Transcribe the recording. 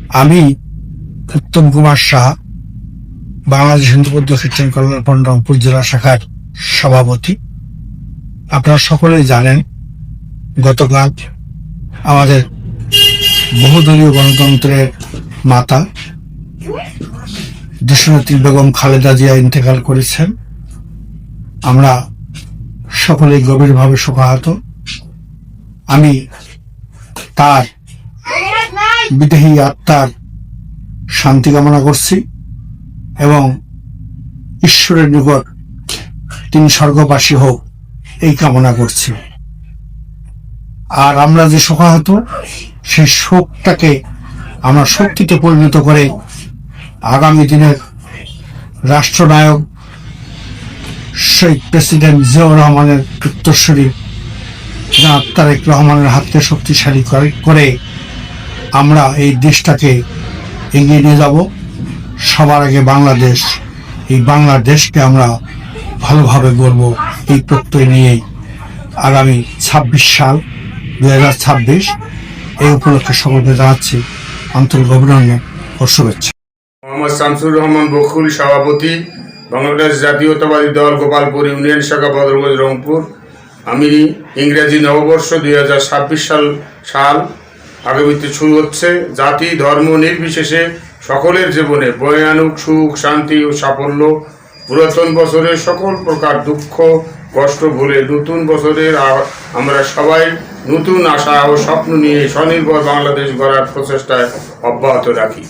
আমি উত্তম কুমার শাহ, বাংলাদেশ হিন্দু বৌদ্ধ খ্রিস্টান কল্যাণ ফ্রন্ট রংপুর জেলা শাখার সভাপতি। আপনারা সকলেই জানেন, গতকাল আমাদের বহুদলীয় গণতন্ত্রের মাতা দেশনেত্রী বেগম খালেদা জিয়া ইন্তেকাল করেছেন। আমরা সকলেই গভীরভাবে শোকাহত। আমি তার বিদেহী আত্মার শান্তি কামনা করছি এবং ঈশ্বরের নিকট তিনি স্বর্গবাসী হোক এই কামনা করছি। আর আমরা যে শোকাহত, সেই শোকটাকে আমরা শক্তিতে পরিণত করে আগামী দিনের রাষ্ট্রনায়ক শহীদ প্রেসিডেন্ট জিয়াউর রহমানের উত্তরসূরি জনাব তারেক রহমানের হাতকে শক্তিশালী করে আমরা এই দেশটাকে এগিয়ে নিয়ে যাব। সবার আগে বাংলাদেশ, এই বাংলাদেশকে আমরা ভালোভাবে গড়ব, এই প্রত্যয় নিয়েই আগামী ২৬ সাল ২০২৬ এই উপলক্ষে সকলকে জানাচ্ছি আন্তরিক অভিনন্দন ও শুভেচ্ছা। মোহাম্মদ শামসুর রহমান বকুল, সভাপতি, বাংলাদেশ জাতীয়তাবাদী দল, গোপালপুর ইউনিয়ন শাখা, বদরগঞ্জ, রংপুর। আমি ইংরেজি নববর্ষ ২০২৬ সাল আগামীতে শুরু হচ্ছে। জাতি ধর্ম নির্বিশেষে সকলের জীবনে বয়ে আনুক সুখ, শান্তি ও সাফল্য। পুরাতন বছরের সকল প্রকার দুঃখ কষ্ট ভুলে নতুন বছরের আমরা সবাই নতুন আশা ও স্বপ্ন নিয়ে স্বনির্ভর বাংলাদেশ গড়ার প্রচেষ্টায় অব্যাহত রাখি।